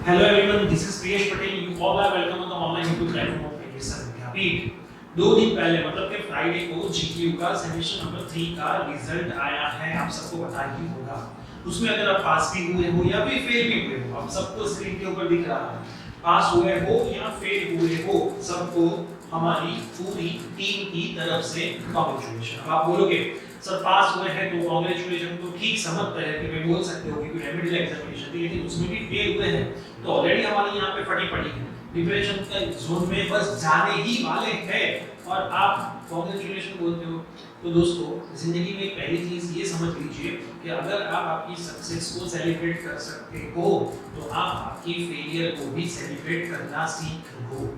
Hello everyone, this is Priyesh Patel. You all are welcome on the online YouTube platform of Priyesh विद्यापीठ। 2 दिन पहले मतलब कि Friday को GQ का semester number 3 का रिजल्ट आया है, आप सबको पता ही होगा। उसमें अगर आप पास भी हुए हो या फिर फेल भी हुए हो, आप सबको स्क्रीन के ऊपर दिख रहा है। पास हुए हो या फेल हुए हो, सबको हमारी पूरी टीम की तरफ से कांग्रेचुलेशन। अब आप बोलोगे सर पास हुए हैं तो कांग्रेचुलेशन तो ठीक समझते हैं कि मैं बोल सकते हो कि रेमेडियल एग्जामिनेशन थी, लेकिन उसमें भी फेल हुए हैं तो ऑलरेडी हमारी यहाँ पे फटी पड़ी है, डिप्रेशन का जोन में बस जाने ही वाले हैं और आप कांग्रेचुलेशन बोलते हो। तो दोस्तों जिंदगी में पहली चीज ये समझ लीजिए कि अगर आप आपकी सक्सेस को सेलिब्रेट कर सकते हो तो आप आपकी फेलियर को भी सेलिब्रेट करना सीख लो।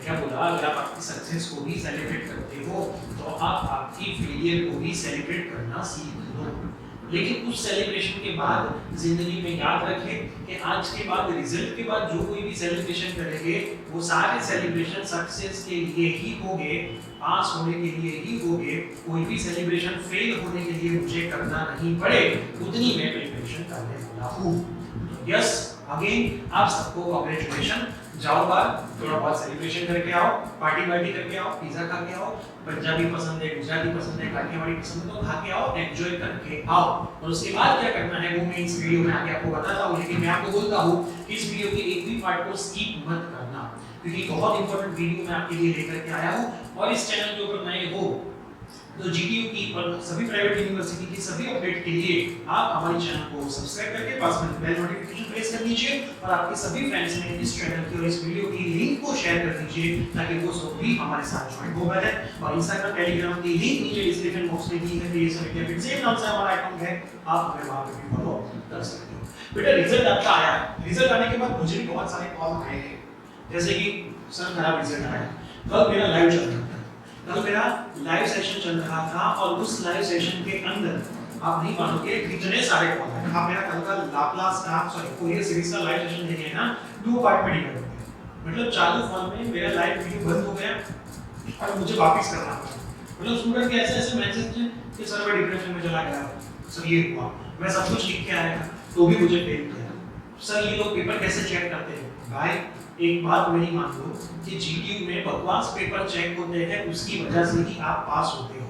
क्या बोला, अगर आप आपकी सक्सेस को भी सेलिब्रेट करते हो तो आप आपकी फेलियर को भी सेलिब्रेट करना सीख लो। लेकिन उस सेलिब्रेशन के बाद जिंदगी में याद रखें कि आज के बाद रिजल्ट के बाद जो कोई भी सेलिब्रेशन करेंगे वो सारे सेलिब्रेशन सक्सेस के लिए ही होंगे, पास होने के लिए ही होंगे। कोई भी सेलिब्रेशन फेल होने के लिए मुझे करना नहीं पड़े, उतनी मैं प्रिपरेशन करने वाला हूँ। यस, अगेन आप सबको कांग्रेचुलेशन। जाओ बाहर थोड़ा बहुत सेलिब्रेशन करके आओ, पार्टी वार्टी करके आओ, पिज्जा खा के आओ, पंजाबी पसंद है, गुजराती पसंद है, काठियावाड़ी पसंद है तो खा के आओ, एंजॉय करके आओ। और उसके बाद क्या करना है वो मैं इस वीडियो में आके आपको बताता हूँ, लेकिन मैं आपको बोलता हूँ कि इस वीडियो के एक भी पार्ट को स्किप मत करना, क्योंकि बहुत इंपॉर्टेंट वीडियो मैं आपके लिए लेकर के आया हूँ। और इस चैनल के ऊपर नए हो तो जीटीयू की और सभी प्राइवेट यूनिवर्सिटी की सभी अपडेट के लिए आप हमारे चैनल को सब्सक्राइब करके पास में बेल नोटिफिकेशन प्रेस कर लीजिए और आपके सभी फ्रेंड्स में इस चैनल की और इस वीडियो की लिंक को शेयर कर दीजिए ताकि वो सब भी हमारे साथ ज्वाइन हो पाए। और इंस्टाग्राम टेलीग्राम की लिंक नीचे डिस्क्रिप्शन बॉक्स में दी है, प्रियेश विद्यापीठ सेम नाम से हमारा अकाउंट है, आप हमें वहां पे भी फॉलो कर सकते हो। बेटा रिजल्ट आपका आया, रिजल्ट आने के बाद मुझे भी बहुत सारे कॉल आए हैं, जैसे कि सर मेरा रिजल्ट आया, कल मेरा लाइव चल रहा था, कल मेरा लाइव सेशन चल रहा था और उस लाइव सेशन के अंदर आप नहीं मानोगे कितने सारे कॉल आए। आप मेरा कल का लाप्लास का फोरियर सीरीज का लाइव सेशन देखे ना, 2 पार्ट में डिवाइड हो गया। मतलब चालू फोन में मेरा लाइव वीडियो बंद हो गया और मुझे वापस करना पड़ा। मतलब स्टूडेंट के ऐसे मैसेज थे कि सर मैं डिप्रेशन में चला गया, सर ये हुआ, मैं सब कुछ लिख के आया था तो भी मुझे फेल किया, सर ये लोग पेपर कैसे चेक करते हैं। भाई एक बात मेरी मान लो कि जीटीयू में बकवास पेपर चेक होते हैं, उसकी वजह से ही आप पास होते हो।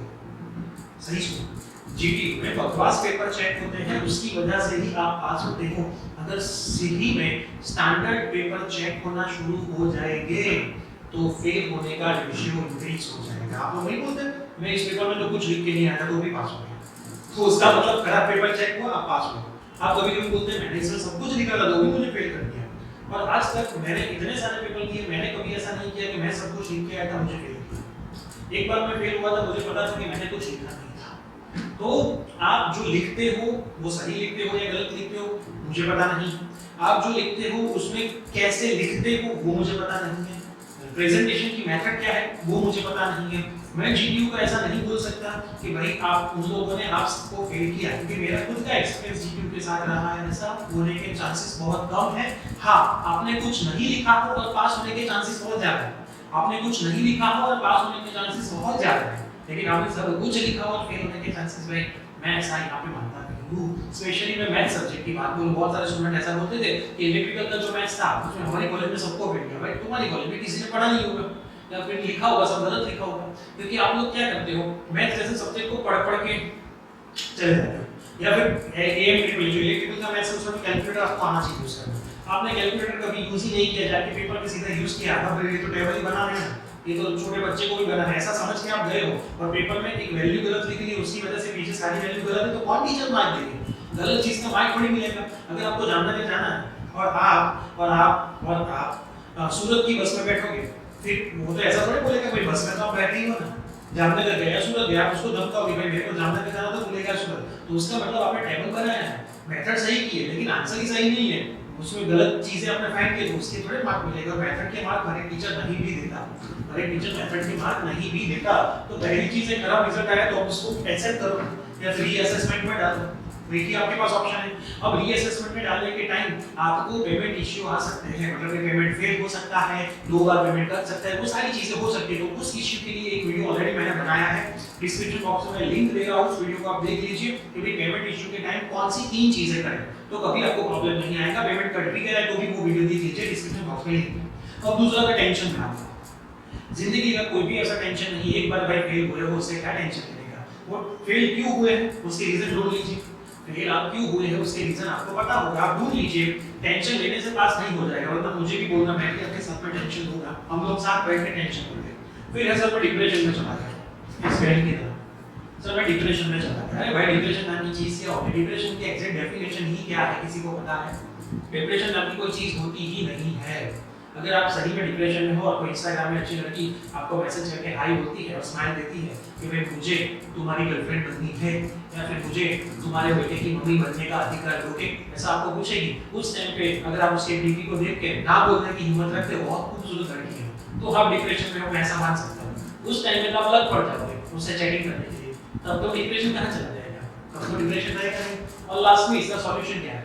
सही सुनो, जीटीयू में बकवास पेपर चेक होते हैं, उसकी वजह से ही आप पास होते हो। अगर सीधी में स्टैंडर्ड पेपर चेक होना शुरू हो जाएंगे तो फेल होने का रेशियो इंक्रीज हो जाएगा। आप लोग नहीं बोलते मैं इस पेपर में तो कुछ लिख के नहीं आया तो भी पास हो गया, तो उसका मतलब खराब पेपर चेक हुआ आप पास हो। आप कभी कभी बोलते हैं मैंने सब कुछ निकाला तो भी मुझे फेल कर दिया, और आज तक मैंने इतने सारे पेपर दिए, मैंने कभी ऐसा नहीं किया कि मैं सब कुछ लिख के आया था मुझे फेल किया। एक बार मैं फेल हुआ था, मुझे पता था कि मैंने कुछ लिखा नहीं था। तो आप जो लिखते हो वो सही लिखते हो या गलत लिखते हो मुझे पता नहीं, आप जो लिखते हो उसमें कैसे लिखते हो वो मुझे पता नहीं है, प्रेजेंटेशन की मेथड क्या है वो मुझे पता नहीं है। मैं जीटीयू को ऐसा नहीं बोल सकता कि भाई आप उन लोगों ने आप सबको फेल किया, क्योंकि मेरा खुद का एक्सपीरियंस जीटीयू के साथ रहा है, ऐसा होने के चांसेस बहुत कम है। हाँ, आपने कुछ नहीं लिखा हो और पास होने के चांसेस बहुत ज्यादा है, आपने कुछ नहीं लिखा हो और पास होने के चांसेस बहुत ज्यादा है, लेकिन आपने सब कुछ लिखा हो और फेल होने के चांसेस भाई मैं ऐसा यहाँ पे मानता नहीं हूँ। स्पेशली मैं मैथ सब्जेक्ट की बात करूँ, बहुत सारे स्टूडेंट ऐसा बोलते थे कि इलेक्ट्रिकल का जो मैथ्स था उसमें हमारे कॉलेज में सबको फेल किया। भाई तुम्हारे कॉलेज में किसी ने पढ़ा नहीं होगा या फिर लिखा होगा सब गलत लिखा होगा, क्योंकि आप लोग क्या करते हो मैथ जैसे सब्जेक्ट को पढ़ के चले जाते हो, या फिर एएम ट्रिपल जो इलेक्ट्रिकल का मैथ्स है उसमें कैलकुलेटर आपको आना चाहिए यूज करना। आपने कैलकुलेटर कभी यूज ही नहीं किया, जाके पेपर पे सीधा यूज किया, अब ये तो टेबल ही बना रहे हैं, ये तो छोटे बच्चे को भी बना है, ऐसा समझ के आप गए हो और पेपर में एक वैल्यू गलत लिख ली, उसकी वजह से पीछे सारी वैल्यू गलत है, तो कौन टीचर मार्क देंगे? गलत चीज का मार्क थोड़ी मिलेगा। अगर आपको जामनगर जाना है और आप सूरत की बस में बैठोगे, फिर वो तो ऐसा थोड़ी बोलेगा भाई बस में तो आप बैठे ही हो ना, जामनगर गया सूरत गया, उसको धमकाओगे भाई मेरे को जामनगर जाना तो बोलेगा सूरत, तो उसका मतलब आपने टेबल बनाया है, मेथड सही की है, लेकिन आंसर ही सही नहीं है, उसमें गलत चीजें आपने फाइंड की तो उसके थोड़े मार्क मिलेगा। मेथड के मार्क हर एक टीचर नहीं भी देता, हर एक टीचर मेथड के मार्क नहीं भी देता। तो पहली चीज है खराब रिजल्ट आया तो आप उसको एक्सेप्ट करो या फिर रीअसेसमेंट में डालो, देखिए आपके पास ऑप्शन है। अब रीअसेसमेंट में डालने के टाइम आपको पेमेंट इश्यू आ सकते हैं, मतलब कि पेमेंट फेल हो सकता है, 2 बार पेमेंट कर सकता है, वो सारी चीजें हो सकती है। तो उस इश्यू के लिए एक वीडियो ऑलरेडी मैंने बनाया है, डिस्क्रिप्शन बॉक्स में लिंक दे रहा हूं, उस वीडियो को आप देख लीजिए कि भाई पेमेंट इश्यू के टाइम कौन सी 3 चीजें करें। तो कभी आपको प्रॉब्लम नहीं आएगा। पेमेंट कट भी गया है तो भी वो वीडियो देख लीजिए, डिस्क्रिप्शन बॉक्स में लिंक है। अब दूसरा का टेंशन ना लो, जिंदगी का कोई भी ऐसा टेंशन नहीं, एक बार भाई फेल हुए हो उससे क्या टेंशन लेगा, वो फेल क्यों हुए हैं उसके रीजन ढूंढ लीजिए, फेल आप क्यों हुए हैं उसके रीजन आपको पता होगा, आप ढूंढ लीजिए। टेंशन लेने से पास नहीं हो जाएगा, वरना मुझे भी बोलना, मैं भी आपके साथ में टेंशन लूंगा, हम लोग साथ बैठ के टेंशन लेंगे, फिर ऐसा मैं डिप्रेशन में चला गया इस बैंड की तरह, सर मैं डिप्रेशन में चला गया। अरे भाई डिप्रेशन नाम की चीज क्या होती है, डिप्रेशन की एग्जैक्ट डेफिनेशन ही क्या है किसी को पता है? डिप्रेशन नाम की कोई चीज होती ही नहीं है। अगर आप सही में डिप्रेशन में हो और कोई इंस्टाग्राम में अच्छी लड़की आपको मैसेज करके हाई बोलती है और स्माइल देती है कि भाई मुझे तुम्हारी गर्लफ्रेंड बननी है या फिर मुझे तुम्हारे बेटे की मम्मी बनने का अधिकार दोगे, ऐसा आपको पूछेगी, उस टाइम पे अगर आप उसके डीपी को देख के ना बोलने की हिम्मत रखते हो बहुत खूबसूरत लड़की है, तो आप डिप्रेशन में हो, मैं ऐसा मान सकता हूँ। उस टाइम में आप अलग पड़ जाओगे उससे चैटिंग करने के लिए, तब तो डिप्रेशन कहाँ चला जाएगा, तब तो डिप्रेशन रहेगा नहीं। और लास्ट में इसका सॉल्यूशन क्या है?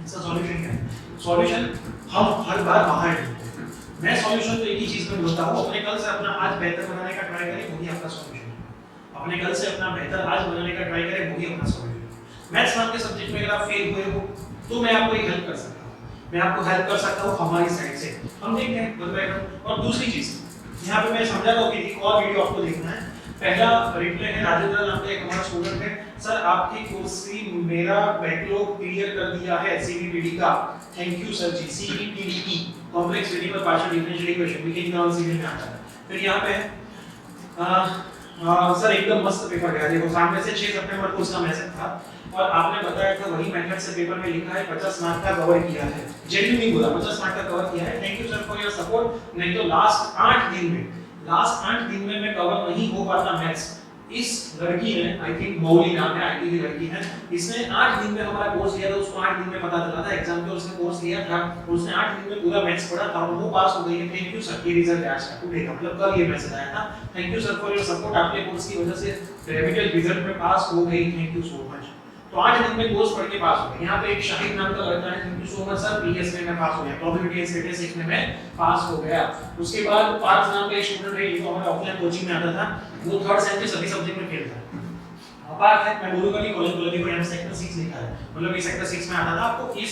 इसका सॉल्यूशन क्या है? सॉल्यूशन हम हर बार बाहर ढूंढते हैं। मैं सॉल्यूशन तो एक ही चीज में बोलता हूँ, अपने कल से अपना आज बेहतर बनाने का ट्राई करें, वही आपका सॉल्यूशन है। अपने कल से अपना बेहतर आज बनाने का ट्राई करें, वही अपना सॉल्यूशन है। मैथ्स नाम के सब्जेक्ट में अगर आप फेल हुए हो तो मैं आपको एक हेल्प कर सकता हूँ, मैं आपको हेल्प कर सकता हूँ हमारी साइड से, हम देखते हैं बताएगा। और दूसरी चीज यहाँ पे मैं समझा रहा हूँ कि एक और वीडियो आपको देखना है। पहला रिप्लाई है राजेंद्र नाम का एक हमारा स्टूडेंट है, सर आपकी कोर्स की मेरा बैकलॉग क्लियर कर दिया है सीबीपीडी का, thank you sir ji. CBPD complex variable partial differential equation weekend non serial में आता है। फिर यहाँ पे सर एकदम मस्त पेपर गया, देखो सामने से 6 सितंबर को उसका मैसेज था और आपने बताया था वही मेथड से पेपर में लिखा है, 50 मार्क का कवर किया है, जेन्युइनली बोला 50 मार्क का कवर किया है, thank you sir for your support. नहीं तो लास्ट 8 दिन में मैं कवर नहीं हो पाता मैथ्स। इस लड़की ने आई थिंक मौली नाम है, आईटी की लड़की है, इसने 8 दिन में हमारा कोर्स लिया था, उसको 8 दिन में पता चला था एग्जाम पे उसने कोर्स लिया था, उसने 8 दिन में पूरा मैथ्स पढ़ा था और वो पास हो गई है। थैंक यू सर, ये रिजल्ट है आज का टुडे का, मतलब कल ये मैसेज आया था, thank you sir for your support, आपके कोर्स की वजह से रेमिडियल रिजल्ट में पास हो गई, थैंक यू सो मच। तो 8 दिन में कोर्स पढ़ के पास हो गए। यहाँ पे एक शाहिद नाम का लड़का है, thank you so much sir, PS में मैं पास हो गया, प्रोबेबिलिटी एंड स्टैटिस्टिक्स में मैं पास हो गया। उसके बाद पार्थ नाम का एक स्टूडेंट है, ये तो हमारे ऑफलाइन कोचिंग में आता था, वो थर्ड सेम के सभी सब्जेक्ट में फेल था। पार्थ है, मैं बोलूंगा कि कॉलेज बोला देखो यहाँ सेक्टर 6 लिखा है, मतलब ये सेक्टर 6 में आता था। आपको ये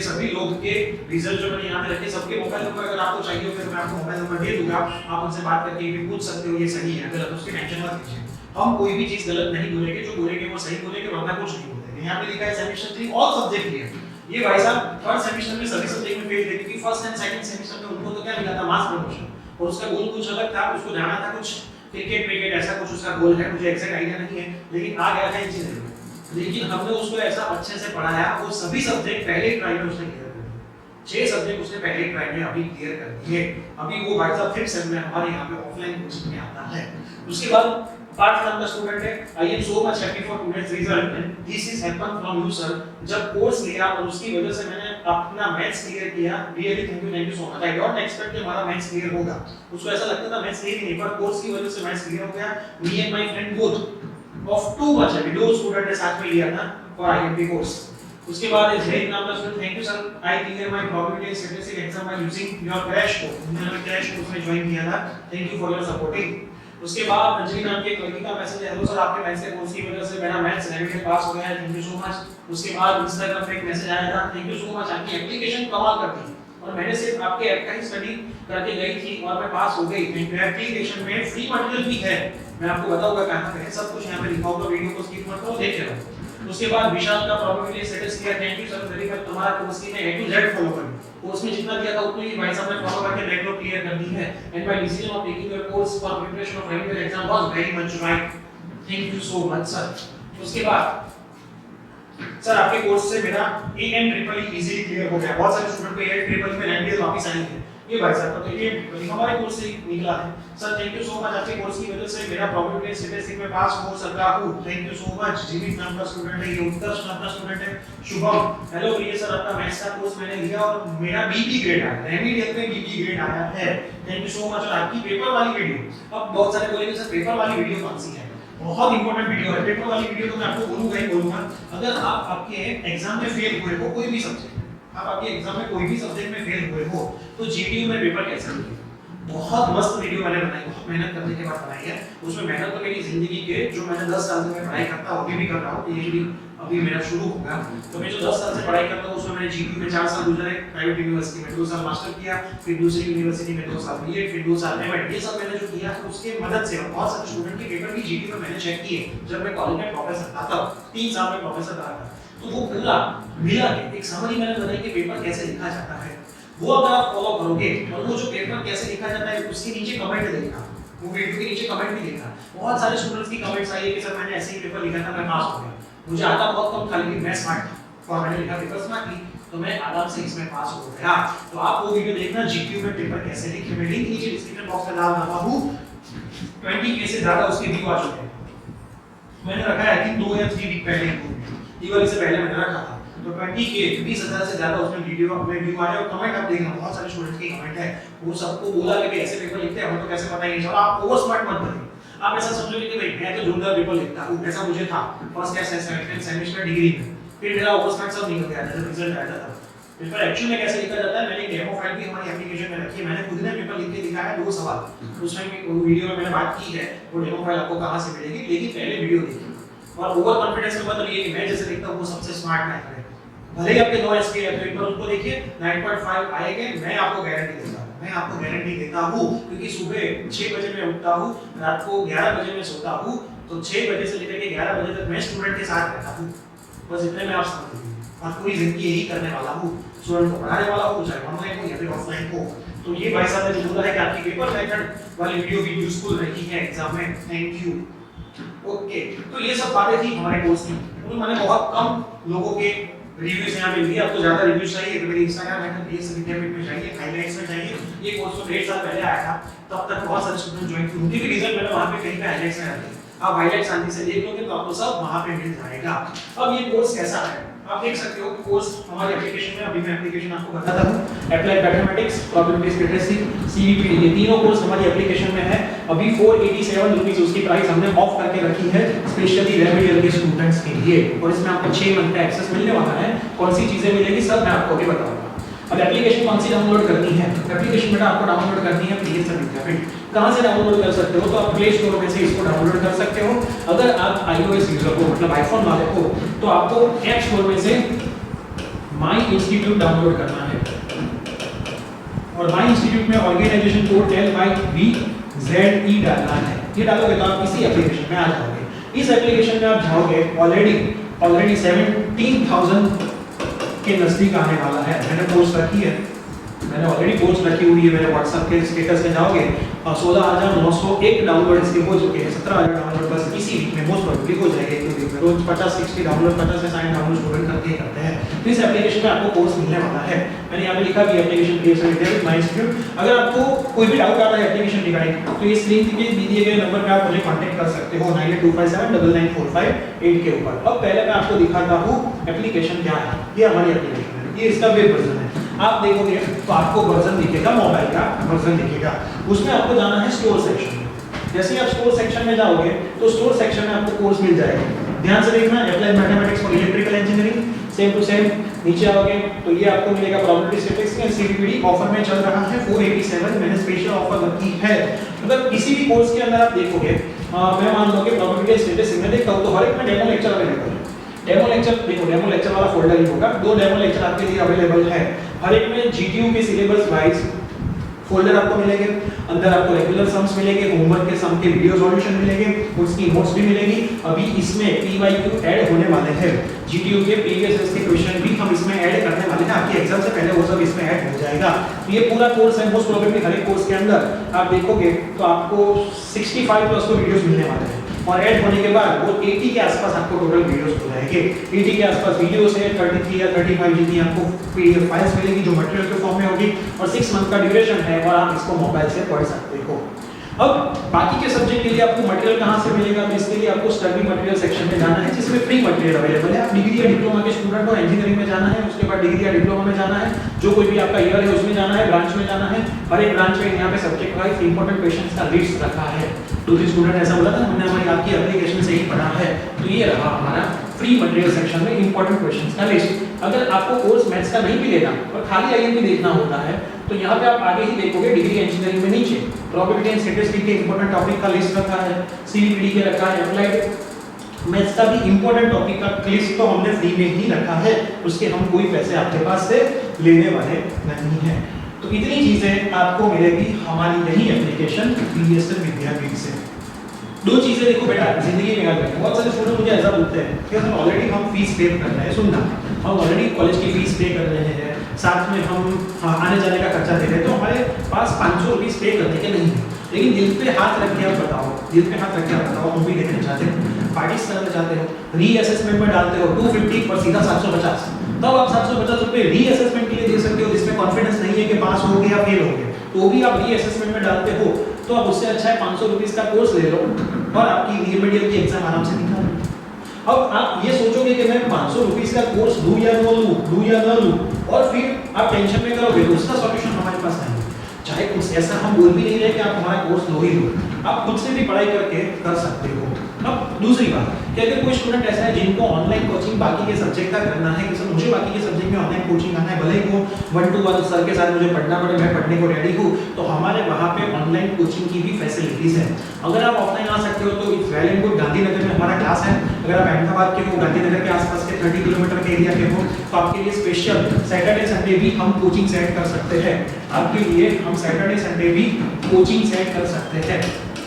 सभी लोग के रिजल्ट जो मैंने यहाँ पे रखे, सबके मोबाइल नंबर अगर आपको चाहिए हो तो मैं आपको मोबाइल नंबर दे दूंगा, आप उनसे बात करके भी पूछ सकते हो ये सही है गलत, उसकी टेंशन मत लीजिए। हम कोई भी चीज गलत नहीं बोलेंगे, जो बोलेंगे वो सही बोलेंगे, वरना कुछ नहीं बोलेंगे। यहाँ पे लिखा है सेमेस्टर 3 ऑल सब्जेक्ट क्लियर, ये भाई साहब थर्ड सेमेस्टर में सभी सब्जेक्ट में फेल थे, क्योंकि फर्स्ट एंड सेकंड सेमेस्टर में उनको तो क्या मिला था, मास प्रमोशन, और उसका गोल कुछ अलग था, उसको जाना था कुछ क्रिकेट ऐसा कुछ उसका गोल है, मुझे एग्जैक्ट आइडिया नहीं है, लेकिन आ गया था इन चीजें में। लेकिन हमने उसको ऐसा अच्छे से पढ़ाया, वो सभी सब्जेक्ट पहले ट्राई में उसने क्लियर कर दिए, 6 सब्जेक्ट उसने पहले ट्राई में अभी क्लियर कर दिए। अभी वो भाई साहब 5th सेम में हमारे यहाँ पे ऑफलाइन कोचिंग में आता है। उसके बाद पार्थ नाम का स्टूडेंट है, I am so much happy for today's result and this is happen from you sir. जब कोर्स लिया और उसकी वजह से मैंने अपना मैथ्स क्लियर किया, really thank you so much. I don't expect कि हमारा मैथ्स क्लियर होगा, उसको ऐसा लगता था मैथ्स क्लियर नहीं, पर कोर्स की वजह से मैथ्स क्लियर हो गया। Me and my friend both of too much happy, दो स्टूडेंट ने साथ में लिया था फॉर आईएमपी कोर्स। उसके बाद जैन नाम का student, thank you sir, I clear my probability and statistics exam by using your crash course, मैंने क्रैश कोर्स में ज्वाइन किया था, thank you for your supporting. उसके बाद अंजलि नाम की एक लड़की का मैसेज है, हेलो सर आपके मैथ्स के कोर्स की वजह से मेरा मैथ्स रेमिडियल पास हो गया है, थैंक यू सो मच। उसके बाद इंस्टाग्राम पे एक मैसेज आया था, थैंक यू सो मच, आपकी एप्लीकेशन कमाल करती है और मैंने सिर्फ आपके ऐप का ही स्टडी करके गई थी और मैं पास हो गई, थैंक यू। एप्लीकेशन में फ्री मटेरियल भी है, मैं आपको बताऊंगा कहां पे है, सब कुछ यहां पे लिखा होगा, वीडियो को स्किप मत करो, देख लेना। उसके बाद विशाल का प्रोबेबिलिटी स्टेटस किया, thank you sir very much, तुम्हारा कोर्स की मैं ए टू जेड फॉलो करूं, कोर्स में जितना दिया था उतना ही भाई साहब ने फॉलो करके बैकलॉग क्लियर कर दी है, and my decision of taking your course for preparation of remedial exam was very much right, thank you so much sir. उसके बाद सर आपके कोर्स से मेरा एएन ट्रिपल इजीली क्लियर हो गया, बहुत सारे स्टूडेंट को एएन ट्रिपल में रेमिडियल वापस आई है, ये भाई साहब तो एएन ट्रिपल हमारे कोर्स से निकला है। Sir thank you so much, आपके कोर्स की वजह से मेरा प्रोबेबिलिटी स्टैटिस्टिक्स में पास हो सका हूं, थैंक यू सो मच। जीवित नाम का स्टूडेंट है, ये उत्कर्ष नाम का स्टूडेंट है। शुभम, हेलो प्रिय सर, आपका मैथ्स का कोर्स मैंने लिया और मेरा बीबी ग्रेड आया, रेमिडियल में बीबी ग्रेड आया है, थैंक यू सो मच। और आपकी पेपर वाली वीडियो, अब बहुत सारे बोलेंगे सर पेपर वाली वीडियो कौन सी है, बहुत इंपॉर्टेंट वीडियो है पेपर वाली वीडियो, तो मैं आपको बोलूंगा ही बोलूंगा। अगर आप आपके एग्जाम में फेल हुए हो कोई भी सब्जेक्ट, आप आपके एग्जाम में कोई भी सब्जेक्ट में फेल हुए हो तो जीटीयू में पेपर कैसे लिखें, बहुत मस्त वीडियो मैंने बनाई, बहुत मेहनत करने के बाद बनाई है। उसमें मेहनत तो मेरी जिंदगी के जो मैंने 10 साल से मैं पढ़ाई करता हूँ, अभी भी कर रहा हूँ, पीएचडी अभी मेरा शुरू होगा। तो मैं जो 10 साल से पढ़ाई करता हूँ उसमें मैंने जीपीयू में 4 साल गुजारे, प्राइवेट यूनिवर्सिटी में 2 साल मास्टर किया, फिर दूसरी यूनिवर्सिटी में 2 साल बीएड, फिर 2 साल एमएड। ये सब मैंने जो किया उसके मदद से बहुत सारे स्टूडेंट के पेपर भी जीपीयू में मैंने चेक किए। जब मैं कॉलेज में प्रोफेसर था तब 3 साल में प्रोफेसर रहा था, तो वो पूरा मिला के एक समरी मैंने बताई कि पेपर कैसे लिखा जाता है। वो अगर आप फॉलो करोगे और वो जो पेपर कैसे लिखा जाता है उसके नीचे कमेंट देखना, वो वीडियो के नीचे कमेंट भी देखना। बहुत सारे स्टूडेंट्स की कमेंट्स आई है कि सर मैंने ऐसे ही पेपर लिखा था, मैं पास हो गया। मुझे आता बहुत कम था लेकिन मैं स्मार्ट और मैंने लिखा पेपर स्मार्ट थी, तो मैं आराम से इसमें पास हो गया। तो आप वो वीडियो देखना जीपीयू में पेपर कैसे लिखे, मैं लिंक नीचे डिस्क्रिप्शन बॉक्स में डाल रहा हूं। 20k से ज्यादा उसके व्यू आ चुके हैं। मैंने रखा है कि 2 या 3 वीक पहले दिवाली से पहले मैंने रखा था। तो 20k 20,000 से ज्यादा उसमें वीडियो में व्यू आए और कमेंट आप देखना, बहुत सारे स्टूडेंट्स के कमेंट है। वो सबको बोला कि ऐसे पेपर लिखते हैं, हमें तो कैसे पता ही नहीं चला। आप ओवर स्मार्ट मत बनिए। आप ऐसा समझोगे कि भाई मैं तो जोरदार पेपर लिखता हूं, ऐसा मुझे था फर्स्ट या सेकंड सेमेस्टर डिग्री में, फिर मेरा ओवर स्मार्ट सब निकल गया जब रिजल्ट आया था। पेपर एक्चुअली में कैसे लिखा जाता है, मैंने डेमो फाइल भी हमारी एप्लीकेशन में रखी है। मैंने खुद ने पेपर लिख के दिखाया है 2 सवाल, उसमें वीडियो में मैंने बात की है। वो डेमो फाइल आपको कहां से मिलेगी, लेकिन पहले वीडियो देखिए। और ओवर कॉन्फिडेंस का मतलब ये कि मैं जैसे लिखता हूं वो सबसे स्मार्ट ना करे। भले ही आपके 9 एसके है तो एक बार उसको देखिए 9.5 आएंगे, मैं आपको गारंटी देता हूं, मैं आपको गारंटी देता हूं, क्योंकि सुबह 6 बजे मैं उठता हूं, रात को 11 बजे मैं सोता हूं, तो 6 बजे से लेकर के 11 बजे तक मैं स्टूडेंट के साथ रहता हूं। बस इतने में आप समझ लीजिए। और पूरी जिंदगी यही करने वाला हूं, स्टूडेंट को पढ़ाने वाला हूं, चाहे ऑनलाइन हो या फिर ऑफलाइन हो। तो ये भाई साहब ने जो बोला है कि आपकी पेपर मेथड वाली वीडियो भी यूजफुल रही है एग्जाम में, थैंक यू। ओके, तो ये सब बातें थी हमारे कोर्स की। तो मैंने बहुत कम लोगों के रिव्यूज यहाँ पे दिए। आपको ज्यादा रिव्यूज चाहिए तो मेरे इंस्टाग्राम हैंडल बीएस विद्यापीठ में जाइए, हाइलाइट्स में जाइए। ये कोर्स तो 1.5 साल पहले आया था, तब तक बहुत सारे स्टूडेंट ज्वाइन किए, उनकी भी रिजल्ट मैंने वहां पे कहीं पे हाइलाइट्स में रखे। आप हाइलाइट्स शांति से देख लोगे तो आपको सब वहां पे मिल जाएगा। अब ये कोर्स कैसा है आप देख सकते हो कि कोर्स हमारी एप्लीकेशन में, अभी मैं एप्लीकेशन आपको बताता हूं। Applied mathematics, probability literacy, CVP, ये तीनों कोर्स हमारी एप्लीकेशन में है। अभी 487 रुपीस उसकी प्राइस हमने ऑफ करके रखी है स्पेशली रेमेडियल के स्टूडेंट्स के लिए, और इसमें आपको 6 मंथ का एक्सेस मिलने वाला है। कौन सी चीजें मिलेगी सब मैं आपको अभी बताऊंगा। अब एप्लीकेशन कौन सी डाउनलोड करनी है, एप्लीकेशन बेटा आपको डाउनलोड करनी है पीएस विद्यापीठ। कहां से डाउनलोड कर सकते हो, तो आप प्ले स्टोर में से इसको डाउनलोड कर सकते हो। अगर आप आईओएस यूजर हो, मतलब आईफोन वाले हो, तो आपको ऐप स्टोर में से माय इंस्टीट्यूट डाउनलोड करना है, और माय इंस्टीट्यूट में ऑर्गेनाइजेशन कोड LYVZE डालना है। ये डालोगे तो आप इसी एप्लीकेशन में आ जाओगे। इस एप्लीकेशन में आप जाओगे, ऑलरेडी 17,000 के नजदीक आने वाला है। मैंने पोस्ट रखी है, मैंने ऑलरेडी पोस्ट रखी हुई है मेरे व्हाट्सएप के स्टेटस में जाओगे और 16,901 डाउनलोड इसके हो चुके हैं। 17,000 डाउनलोड बस इसी वीक में मोस्ट प्रोबेबली हो जाएंगे, क्योंकि रोज 50-60 डाउनलोड, 50 से 60 डाउनलोड स्टूडेंट करते हैं। तो इस एप्लीकेशन में आपको कोर्स मिलने वाला है। मैंने यहाँ पे लिखा कि application creation with my institute. अगर आपको कोई भी डाउट आता है एप्लीकेशन रिगार्डिंग, तो इस लिंक के दिए गए नंबर पे आप मुझे कांटेक्ट कर सकते हो 9825799458 के ऊपर। अब पहले मैं आपको दिखाता हूँ एप्लीकेशन क्या है। ये हमारी एप्लीकेशन है, ये इसका वेब वर्जन है। आप देखोगे तो आपको वर्जन दिखेगा, मोबाइल का वर्जन दिखेगा। उसमें आपको जाना है स्टोर सेक्शन में। जैसे ही आप स्टोर सेक्शन में जाओगे तो स्टोर सेक्शन में आपको कोर्स मिल जाएगा। ध्यान से देखना, applied mathematics for electrical engineering, same to same. नीचे आओगे तो ये आपको मिलेगा probability statistics and CVP. Offer में चल रहा है 487, मैंने स्पेशल ऑफर रखी है। मतलब किसी भी कोर्स के अंदर आप देखोगे, मैं मान लो कि प्रोबेबिलिटी स्टैटिस्टिक्स में देखता हूं तो हर एक में डेमो लेक्चर अवेलेबल है। डेमो लेक्चर देखो, डेमो लेक्चर वाला फोल्डर ही होगा, 2 डेमो लेक्चर आपके लिए अवेलेबल है। हर एक में जीटीयू के सिलेबस वाइज फोल्डर आपको मिलेंगे। अंदर आपको रेगुलर सम्स मिलेंगे, होमवर्क के सम के वीडियो सॉल्यूशन मिलेंगे, उसकी नोट्स भी मिलेगी। अभी इसमें पीवाईक्यू ऐड होने वाले हैं, जीटीयू के प्रीवियस ईयर के क्वेश्चन भी हम इसमें ऐड करने वाले हैं। आपके एग्जाम से पहले वो सब इसमें ऐड हो जाएगा। तो ये पूरा कोर्स है, मोस्ट प्रोबेबली हर एक कोर्स के अंदर आप देखोगे तो आपको 65 प्लस तो वीडियोस मिलने वाले हैं, और ऐड होने के बाद वो 80 के आसपास आपको टोटल वीडियोस हो जाएंगे। 80 के आसपास वीडियोस है, 33 या 35 जीबी आपको पीडीएफ फाइल्स मिलेगी जो मटेरियल के फॉर्म में होगी, और 6 मंथ का ड्यूरेशन है, और आप इसको मोबाइल से पढ़ सकते हो। अब बाकी के सब्जेक्ट के लिए आपको मटेरियल कहां से मिलेगा, तो इसके लिए आपको स्टडी मटेरियल सेक्शन में जाना है, जिसमें फ्री मटेरियल अवेलेबल है। आप डिग्री या डिप्लोमा के स्टूडेंट हो, इंजीनियरिंग में जाना है, उसके बाद डिग्री या डिप्लोमा में जाना है, जो कोई भी आपका ईयर है उसमें जाना है, ब्रांच में जाना है। हर एक ब्रांच में यहाँ पे सब्जेक्ट वाइज इंपॉर्टेंट क्वेश्चंस का लिस्ट रखा है। दूसरी स्टूडेंट ऐसा बोला था, हमने हमारी आपकी एप्लीकेशन से ही पढ़ा है। तो ये रहा हमारा फ्री मटेरियल सेक्शन में इंपॉर्टेंट क्वेश्चंस का लिस्ट। अगर आपको कोर्स मैथ्स का नहीं भी लेना और खाली आईएमपी देखना होता है, तो यहाँ पे आप आगे ही देखोगे डिग्री इंजीनियरिंग में नीचे प्रोबेबिलिटी एंड स्टैटिस्टिक्स के इंपॉर्टेंट टॉपिक का लिस्ट रखा है, सीवीपीडी के रखा है, अप्लाइड मैथ्स का भी इंपॉर्टेंट टॉपिक का क्लिप तो हमने फ्री में ही रखा है, उसके हम कोई पैसे आपके पास से लेने वाले नहीं हैं। तो इतनी चीजें आपको मिलेगी हमारी यही एप्लीकेशन बीएसएल विद्यापीठ से। दो चीजें देखो बेटा जिंदगी में याद रखें, बहुत सारे स्टूडेंट मुझे ऐसा बोलते हैं कि सर ऑलरेडी हम फीस पे कर रहे हैं, सुनना हम ऑलरेडी कॉलेज की फीस पे कर रहे हैं, साथ में हम आने जाने का खर्चा दे रहे हैं, तो हमारे पास 500 रुपीज पे करने के नहीं है। लेकिन दिल पे हाथ रख के आप बताओ, दिल पे हाथ रख के आप बताओ, मूवी देखने चाहते हो, पार्टीज करना चाहते हो, रीअसेसमेंट में डालते हो 250 और सीधा 750, तब आप 750 रुपए रीअसेसमेंट के लिए दे सकते हो जिसमें कॉन्फिडेंस नहीं है कि पास हो गए या फेल हो गए, तो भी आप रीअसेसमेंट में डालते हो, तो आप उससे अच्छा है 500 रुपीज का कोर्स ले लो और आपकी रीमेडियल की एग्जाम आराम से निकाल लो। अब आप ये सोचोगे कि मैं 500 रुपीज का कोर्स लूं या न लूं, और फिर आप टेंशन में करोगे, तो उसका सॉल्यूशन हमारे पास नहीं है। चाहे कुछ ऐसा हम बोल भी नहीं रहे कि आप हमारा कोर्स लो ही लो, आप खुद से भी पढ़ाई करके कर सकते हो। अब दूसरी बात कि अगर कोई स्टूडेंट ऐसा है जिनको ऑनलाइन कोचिंग बाकी के सब्जेक्ट का करना है कि सर मुझे बाकी के सब्जेक्ट में ऑनलाइन कोचिंग आना है, भले ही वो 1-to-1 सर के साथ मुझे पढ़ना पड़े, मैं पढ़ने को रेडी हूँ, तो हमारे वहाँ पे ऑनलाइन कोचिंग की भी फैसिलिटीज है। अगर आप ऑफलाइन आ सकते हो तो it's well and good, Gandhinagar में हमारा क्लास है। अगर आप अहमदाबाद के हो, गांधीनगर के आसपास के 30 किलोमीटर के एरिया के हो, तो आपके लिए स्पेशल सैटरडे संडे भी हम कोचिंग सेट कर सकते हैं। आपके लिए हम सैटरडे संडे भी कोचिंग सेट कर सकते हैं,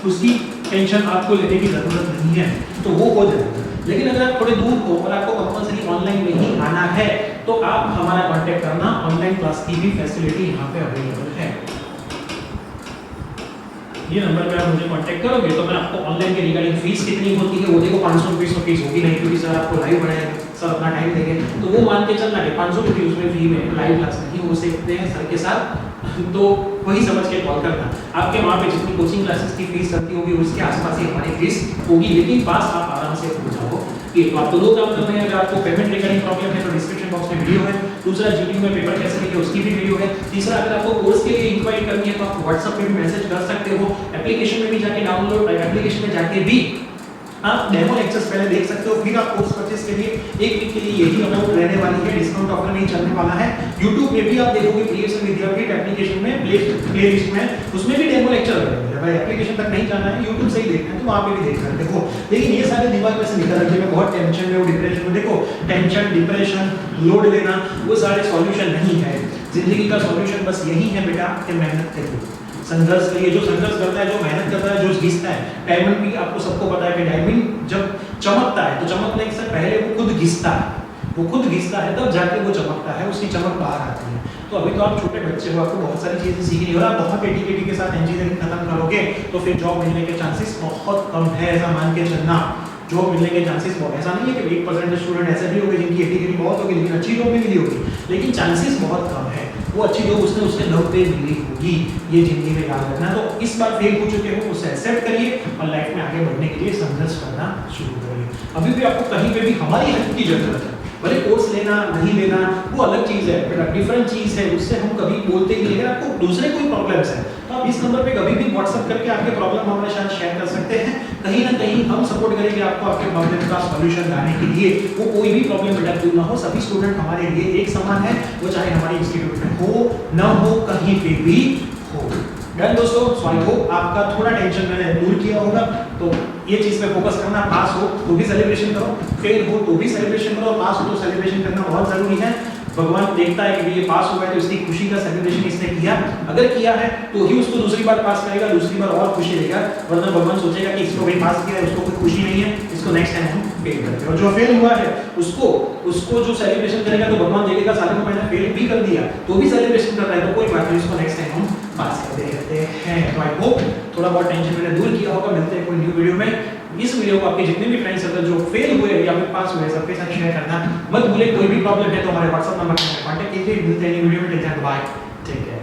उसकी टेंशन आपको लेने की जरूरत नहीं है, तो वो हो जाएगा। लेकिन अगर आप थोड़े दूर हो और आपको कंपल्सरी ऑनलाइन में ही आना है, तो आप हमारा कांटेक्ट करना, ऑनलाइन क्लास की भी फैसिलिटी यहाँ पे अवेलेबल है। ये नंबर पे आप मुझे कांटेक्ट करोगे तो मैं आपको ऑनलाइन के रिगार्डिंग फीस कितनी होती है वो देखो, 500 रुपीस तो फीस होगी नहीं, क्योंकि सर आपको लाइव पढ़ाएंगे, सर अपना टाइम देंगे, तो वो मान के चलना कि 500 रुपये उसमें फ्री में लाइव क्लास नहीं हो सकते हैं सर के साथ, तो वही समझ के कॉल करना। आपके वहाँ पे जितनी कोचिंग क्लासेस की फीस लगती होगी उसके आसपास ही हमारी फीस होगी, लेकिन पास आप आराम से हो जाओ। ये तो आपको दो काम करने हैं। अगर आपको पेमेंट रिगार्डिंग प्रॉब्लम है तो डिस्क्रिप्शन बॉक्स में वीडियो है, दूसरा जीटीयू में पेपर कैसे लिखे उसकी भी वीडियो है, तीसरा अगर आपको कोर्स के लिए इंक्वायरी करनी है तो आप व्हाट्सएप पे भी मैसेज कर सकते हो, एप्लीकेशन में भी जाके डाउनलोड, एप्लीकेशन में जाके भी आप डेमो लेक्चर्स पहले देख सकते हो, फिर आप कोर्स परचेस के लिए 1 वीक के लिए यही अमाउंट रहने वाली है, डिस्काउंट ऑफर नहीं चलने वाला है। YouTube पे भी आप देखोगे बीएसएल विद्यापीठ एप्लीकेशन में प्लेलिस्ट में, उसमें भी डेमो लेक्चर रहेंगे। भाई एप्लीकेशन तक नहीं जाना है, YouTube से ही देखना है तो वहां पे भी देख सकते हो। लेकिन ये सारे दिमाग में से निकल रखिए, मैं बहुत टेंशन में हूं, डिप्रेशन में, देखो टेंशन, डिप्रेशन, लोड लेना वो सारे सॉल्यूशन नहीं है। जिंदगी का सॉल्यूशन बस यही है बेटा कि मेहनत करिए, संघर्ष करिए। जो संघर्ष करता है, जो मेहनत करता है, जो घिसता है, डायमंड भी आपको सबको पता है कि डायमंड जब चमकता है तो चमकने से पहले वो खुद घिसता है, वो खुद घिसता है तब जाके वो चमकता है, उसकी चमक बाहर आती है। तो अभी तो आप छोटे बच्चे हो, आपको बहुत सारी चीजें सीखनी है और आप बहुत एटीकेटी के साथ इंजीनियरिंग खत्म करोगे तो फिर जॉब मिलने के चांसेस बहुत कम है, ऐसा मान के चलना। जॉब मिलने के चांसेस बहुत, ऐसा नहीं है कि 1% स्टूडेंट ऐसे भी होंगे जिनकी एटीकेटी बहुत होगी लेकिन अच्छी जॉब भी मिली होगी, लेकिन चांसेस बहुत कम है। वो अच्छी जॉब उसने उसके दम पे मिली होगी, ये जिंदगी में याद रखना। तो इस बार फेल हो चुके हो उसे एक्सेप्ट करिए और लाइफ में आगे बढ़ने के लिए संघर्ष करना शुरू करिए। अभी भी आपको कहीं पे भी हमारी हेल्प की जरूरत है, भले कोर्स लेना नहीं लेना वो अलग चीज है, बट डिफरेंट चीज है, उससे हम कभी बोलते ही नहीं। अगर आपको दूसरे कोई प्रॉब्लम्स है तो आप इस नंबर पे कभी भी व्हाट्सएप करके आपके प्रॉब्लम हमारे साथ शेयर कर सकते हैं, कहीं ना कहीं हम सपोर्ट करेंगे आपको आपके प्रॉब्लम का सॉल्यूशन लाने के लिए। वो कोई भी प्रॉब्लम बेटा क्यों ना हो, सभी स्टूडेंट हमारे लिए एक समान है, वो चाहे हमारे इंस्टीट्यूट में हो ना हो, कहीं पे भी हो। डन दोस्तों, सो आई होप आपका थोड़ा टेंशन मैंने दूर किया होगा। तो ये चीज पे फोकस करना, पास हो तो भी सेलिब्रेशन करो, फेल हो तो भी सेलिब्रेशन करो, पास हो तो सेलिब्रेशन करना बहुत जरूरी है। भगवान देखता है कि ये पास हो गया तो इसकी खुशी का सेलिब्रेशन इसने किया, अगर किया है तो ही उसको दूसरी बार पास करेगा, दूसरी बार और खुशी देगा, वरना भगवान सोचेगा कि इसको भी पास किया है, उसको कोई खुशी नहीं है, इसको नेक्स्ट टाइम हम फेल करते हैं। और जो फेल हुआ है उसको जो सेलिब्रेशन करेगा तो भगवान देखेगा साले को मैंने फेल भी कर दिया तो भी सेलिब्रेशन कर रहा है, तो कोई बात नहीं, उसको नेक्स्ट टाइम हम पास करते रहते हैं। तो आई होप थोड़ा बहुत टेंशन मैंने दूर किया होगा। मिलते हैं कोई न्यू वीडियो में। इस वीडियो को आपके जितने भी फ्रेंड्स सर्कल जो फेल हुए या फिर पास हुए सबके साथ शेयर करना मत भूलिए। कोई भी प्रॉब्लम है तो हमारे व्हाट्सएप नंबर पर कांटेक्ट कीजिए। मिलते हैं न्यू वीडियो में, take care, bye, take care.